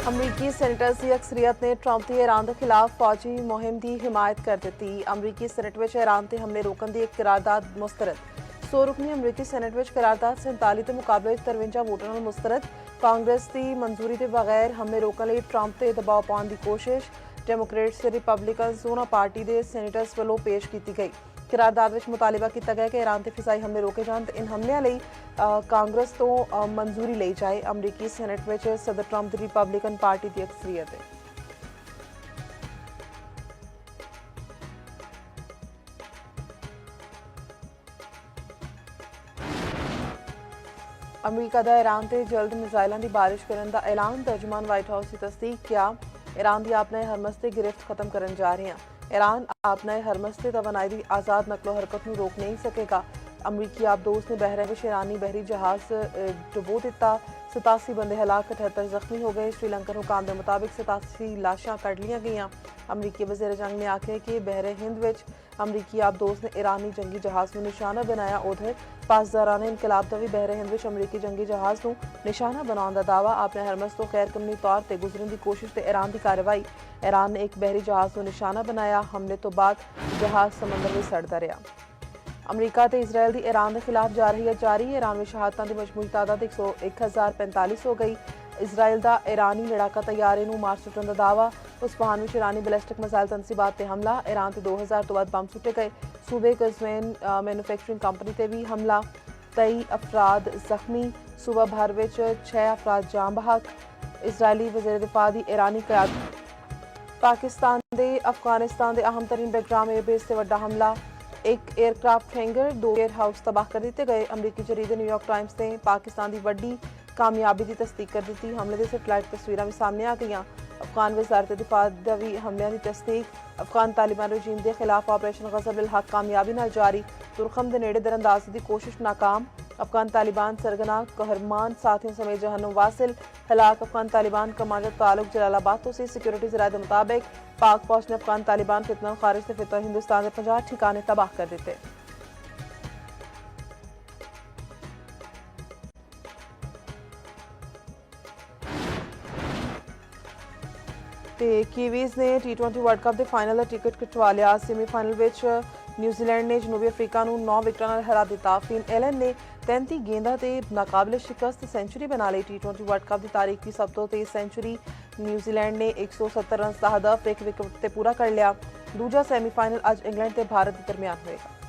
अमरीकी सेनेटर्स की अक्सरियत ने ट्रंप की ईरान के खिलाफ फौजी मुहिम की हिमायत कर दी। अमरीकी सेनेट में ईरान के हमले रोकने की एक करारदाद मुस्तरद। 100 रुकनी अमरीकी सेनेट में करारदाद 47 के मुकाबले 53 वोटों ਨਾਲ मुस्तरद। कांग्रेस की मंजूरी के बगैर हमले रोकने लिए ट्रंप ते दबाव पाने की कोशिश। डेमोक्रेट्स ते रिपब्लिकन दोनों पार्टी के सेनेटर्स वालों पेश की गई। करारदाद में मुतालबा किया गया कि ईरान के फिजाई हमले रोके जान। इन हमलों ਲਈ कांग्रेस तो मंजूरी ली जाए। अमरीकी सेनेट में सदर ट्रंप की रिपब्लिकन पार्टी की अक्सरियत है। अमरीका का ईरान से जल्द मिसाइलों की बारिश करने का ऐलान। तर्जुमान व्हाइट हाउस की तस्दीक किया। ईरान की आपने हरमस से गिरफ्त खत्म करने जा रही हैं। ईरान आपने हरमस से तवानाई की आज़ाद नकलो हरकत में रोक नहीं सकेगा। अमरीकी आबदोज ने बहरे में ईरानी बहरी जहाज डुबो दिता। 87 बंदे हलाक, 78 जख्मी हो गए। श्रीलंकन हुकाम के मुताबिक 87 लाशां कढ़ लिया गई। अमरीकी वज़ीर जंग ने आखे कि बहरे हिंद में अमरीकी आबदोज ने ईरानी जंगी जहाज को निशाना बनाया। उधर पासदारान इनकलाब का भी बहरे हिंद में अमरीकी जंगी जहाज को निशाना बनाने का दावा। आपने हरमस तो गैर कानूनी तौर पर गुजरने की कोशिश से ईरान की कार्रवाई। ईरान ने एक बहरी जहाज को निशाना बनाया। हमले तो बाद जहाज समंदर में सड़ता रहा। अमरीका तो इसराइल की ईरान के खिलाफ जारी ईरान में शहादतों की मजमूई तादाद 1045 हो गई। इसराइल का ईरानी लड़ाका तैयारे को मार सुटने का दावा। उस्फहान में ईरानी बैलिस्टिक मिसाइल तनसीबात से हमला। ईरान से 2000 तो बाद बम सुटे गए। सूबे कज़वेन मैन्युफैक्चरिंग कंपनी से भी हमला। 23 अफराद जख्मी। सूबा भर में 6 अफराद जाम बहक। इसराइली वज़ीर दिफा की ईरानी क़यादत। पाकिस्तान के अफगानिस्तान के अहम तरीन बेग्राम एयरबेस से वड्डा हमला। एक एयरक्राफ्ट हैंगर, 2 वेयर हाउस तबाह कर दिए गए। अमरीकी जरीदे न्यूयॉर्क टाइम्स ने पाकिस्तान की वड्डी कामयाबी की तस्दीक कर दी। हमले की सैटेलाइट तस्वीरें भी सामने आ गई। अफगान वजारत दिफा का भी हमलों की तस्दीक। अफगान तालिबान रजीम के खिलाफ ऑपरेशन गज़ब अल हक कामयाबी नाल जारी। तुरखम के नेड़े दरअंदाजी की कोशिश नाकाम। अफगान तालिबान सरगना कहरमान साथियों समेत जहन्नुम वासिल। हलाक अफगान तालिबान कमांडर तालुक जलालाबाद से। सिक्योरिटी ज़राए के मुताबिक पाक फौज ने अफगान तालिबान फितना खारिज से फितर हिंदुस्तान के 50 ठिकाने तबाह कर दिए। कीवीज ने T20 वर्ल्ड कप के फाइनल का टिकट कटवा लिया। सेमीफाइनल में न्यूजीलैंड ने जनूबी अफ्रीका को 9 विकेटों ਨਾਲ हरा दिता। फिन एलन ने 33 गेंदा से नाकाबिले शिकस्त सेंचुरी बना ली। T20 वर्ल्ड कप की तारीख की सब तो तेज सेंचुरी। न्यूजीलैंड ने 170 रन का हदफ एक विकेट से पूरा कर लिया। दूजा सेमीफाइनल आज इंग्लैंड से भारत के दरमियान होगा।